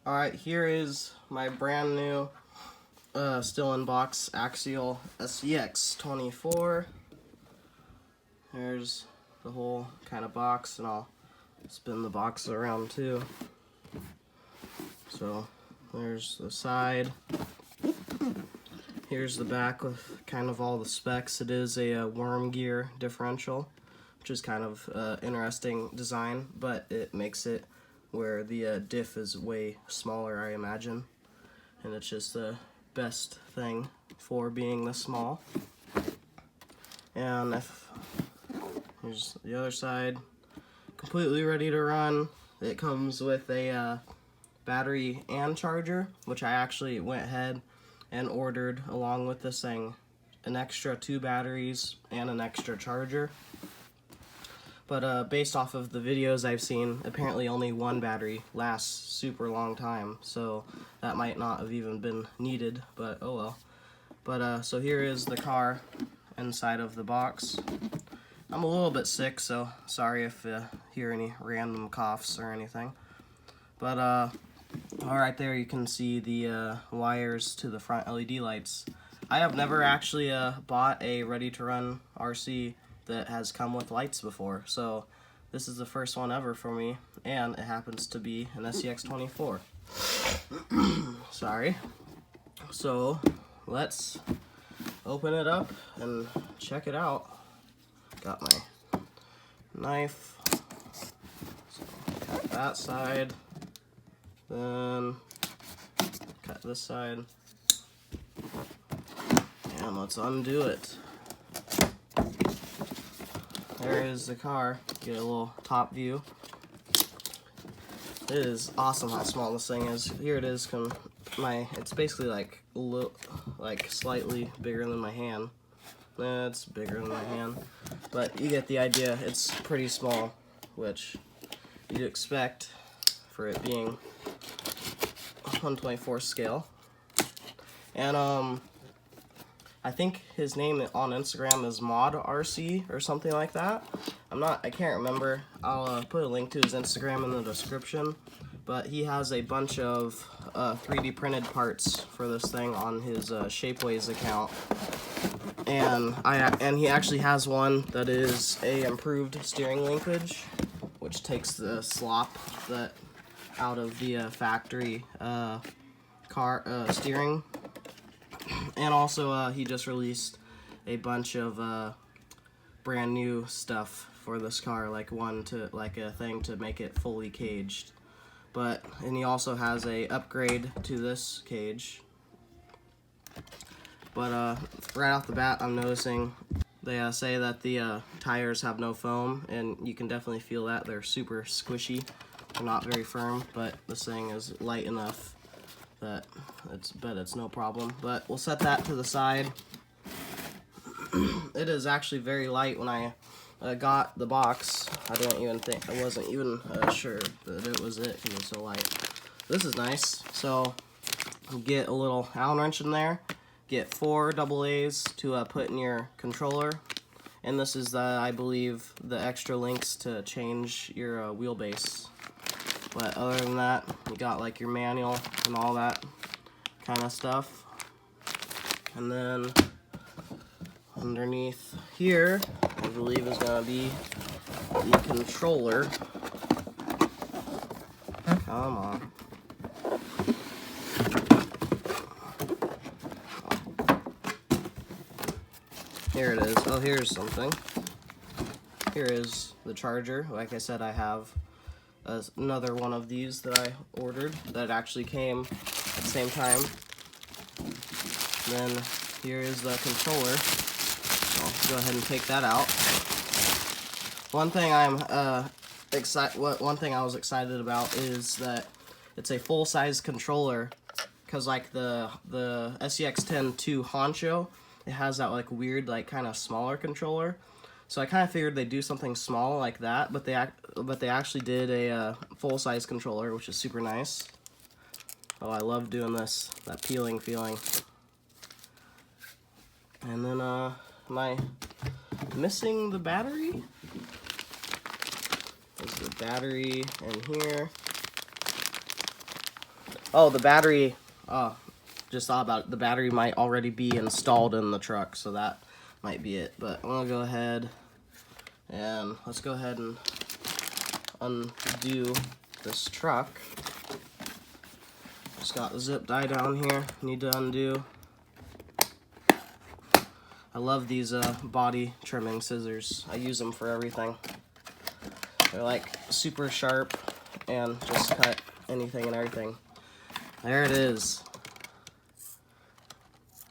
Alright, here is my brand new, still in box Axial scx24. There's the whole kind of box, and I'll spin the box around too. So there's the side. Here's the back with kind of all the specs. It is a worm gear differential, which is kind of interesting design, but it makes it where the diff is way smaller, I imagine, and it's just the best thing for being this small. And here's the other side, completely ready to run. It comes with a battery and charger, which I actually went ahead and ordered along with this thing, an extra 2 batteries and an extra charger. But based off of the videos I've seen, apparently only 1 battery lasts super long time, so that might not have even been needed, but oh well. But so here is the car inside of the box. I'm a little bit sick, so sorry if you hear any random coughs or anything. But all right, there you can see the wires to the front LED lights. I have never actually bought a ready-to-run RC that has come with lights before, so this is the first one ever for me, and it happens to be an scx24. Sorry. So let's open it up and check it out. Got my knife, so cut that side, then cut this side, and let's undo it. There is the car. Get a little top view. It is awesome how small this thing is. Here it is. It's basically like a little, like slightly bigger than my hand. It's bigger than my hand, but you get the idea. It's pretty small, which you'd expect for it being 1/24 scale. And I think his name on Instagram is Mod RC or something like that. I can't remember. I'll put a link to his Instagram in the description. But he has a bunch of 3D printed parts for this thing on his Shapeways account. And he actually has one that is a improved steering linkage, which takes the slop out of the factory car steering. And also, he just released a bunch of brand new stuff for this car, like a thing to make it fully caged. And he also has a upgrade to this cage. But right off the bat, I'm noticing they say that the tires have no foam, and you can definitely feel that. They're super squishy. They're not very firm, but this thing is light enough that it's no problem. But we'll set that to the side. It is actually very light. When I got the box, I wasn't even sure that it was it because it's so light. This is nice. So get a little Allen wrench in there. Get 4 AA's to put in your controller, and this is I believe the extra links to change your wheelbase. But other than that, you got like your manual and all that kind of stuff. And then underneath here, I believe is going to be the controller. Come on. Here it is. Oh, here's something. Here is the charger. Like I said, I have another one of these that I ordered that actually came at the same time. Then here is the controller. I'll go ahead and take that out. One thing one thing I was excited about is that it's a full-size controller, because like the SCX-10-2 Honcho, it has that like weird like kind of smaller controller. So I kind of figured they'd do something small like that, but they actually did a full-size controller, which is super nice. Oh, I love doing this, that peeling feeling. And then am I missing the battery? There's the battery in here. Oh, the battery, just thought about it. The battery might already be installed in the truck, so that might be it. But I'm gonna go ahead and let's go ahead and undo this truck. Just got the zip tie down here, need to undo. I love these body trimming scissors. I use them for everything. They're like super sharp and just cut anything and everything. There it is.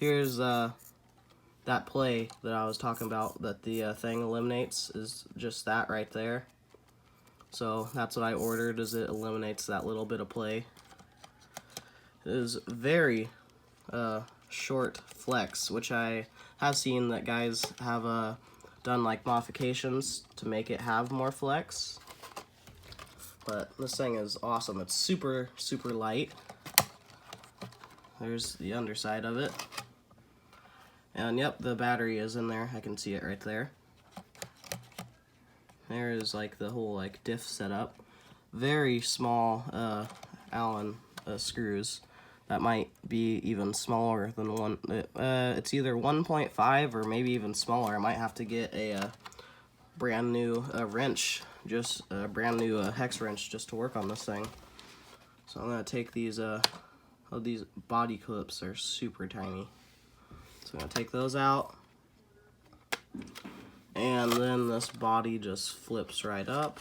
Here's that play that I was talking about that the thing eliminates, is just that right there. So that's what I ordered, is it eliminates that little bit of play. It is very short flex, which I have seen that guys have done like modifications to make it have more flex. But this thing is awesome. It's super, super light. There's the underside of it. And yep, the battery is in there. I can see it right there. There is like the whole like diff setup. Very small Allen screws. That might be even smaller than one. It's either 1.5 or maybe even smaller. I might have to get a brand new wrench, just a brand new hex wrench just to work on this thing. So I'm gonna take these. These body clips are super tiny. So I'm gonna take those out, and then this body just flips right up,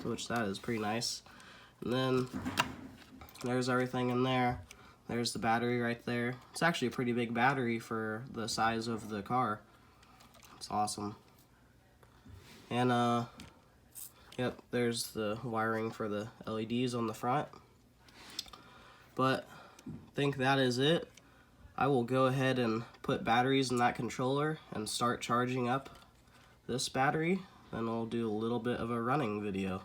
which that is pretty nice. And then there's everything in there. There's the battery right there. It's actually a pretty big battery for the size of the car. It's awesome. And yep, there's the wiring for the LEDs on the front. But I think that is it. I will go ahead and put batteries in that controller and start charging up this battery. Then we'll do a little bit of a running video.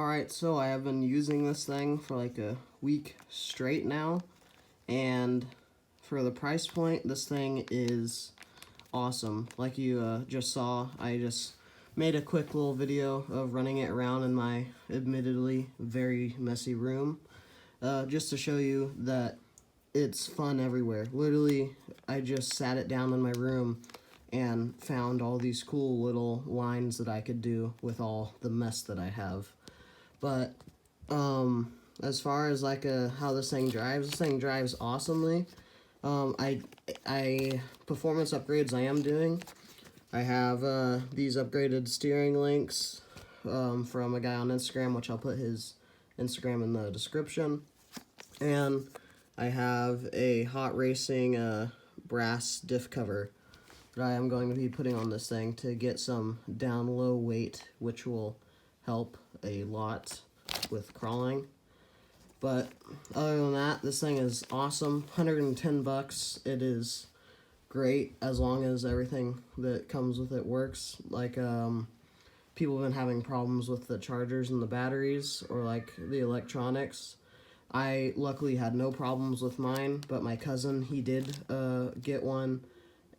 Alright, so I have been using this thing for like a week straight now, and for the price point, this thing is awesome. Like you just saw, I just made a quick little video of running it around in my admittedly very messy room, just to show you that it's fun everywhere. Literally, I just sat it down in my room and found all these cool little lines that I could do with all the mess that I have. But as far as like how this thing drives awesomely. I performance upgrades I am doing. I have these upgraded steering links from a guy on Instagram, which I'll put his Instagram in the description. And I have a hot racing brass diff cover that I am going to be putting on this thing to get some down low weight, which will help a lot with crawling. But other than that, this thing is awesome. 110 bucks. It is great as long as everything that comes with it works. Like people have been having problems with the chargers and the batteries, or like the electronics. I luckily had no problems with mine, but my cousin, he did get one.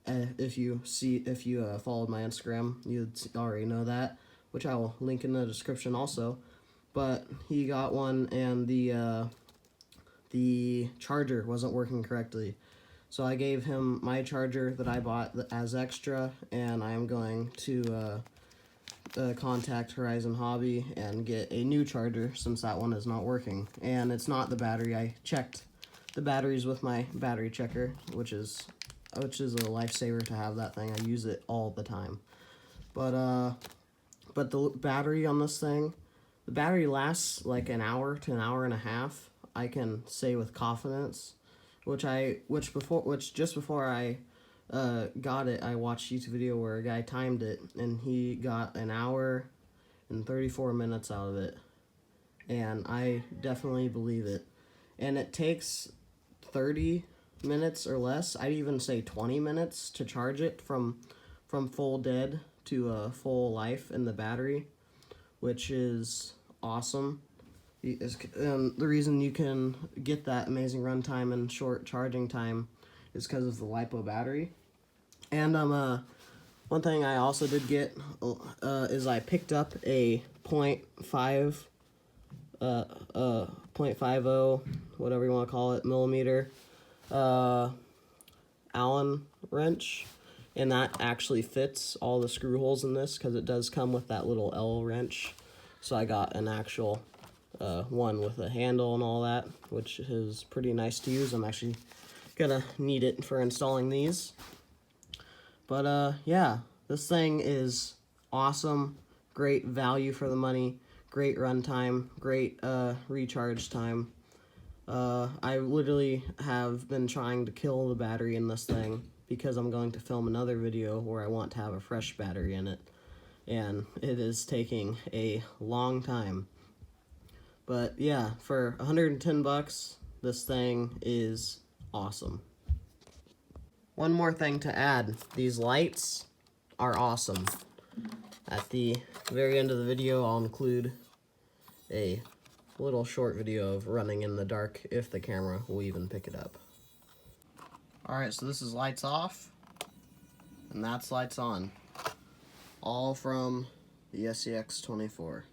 If you followed my Instagram, you'd already know that, which I will link in the description also. But he got one, and the charger wasn't working correctly. So I gave him my charger that I bought as extra, and I am going to contact Horizon Hobby and get a new charger since that one is not working. And it's not the battery. I checked the batteries with my battery checker, which is a lifesaver to have that thing. I use it all the time. But the battery on this thing, the battery lasts like an hour to an hour and a half. I can say with confidence, just before I got it, I watched a YouTube video where a guy timed it, and he got an hour and 34 minutes out of it, and I definitely believe it. And it takes 30 minutes or less. I'd even say 20 minutes to charge it from full dead to full life in the battery, which is awesome. The reason you can get that amazing runtime and short charging time is because of the LiPo battery. And one thing I also did get is I picked up a 0.50, whatever you want to call it, millimeter Allen wrench, and that actually fits all the screw holes in this because it does come with that little L wrench. So I got an actual one with a handle and all that, which is pretty nice to use. I'm actually gonna need it for installing these. But yeah, this thing is awesome. Great value for the money. Great runtime. Great recharge time. I literally have been trying to kill the battery in this thing because I'm going to film another video where I want to have a fresh battery in it, and it is taking a long time. But yeah, for 110 bucks, this thing is awesome. One more thing to add, these lights are awesome. At the very end of the video, I'll include a little short video of running in the dark if the camera will even pick it up. Alright, so this is lights off, and that's lights on. All from the scx24.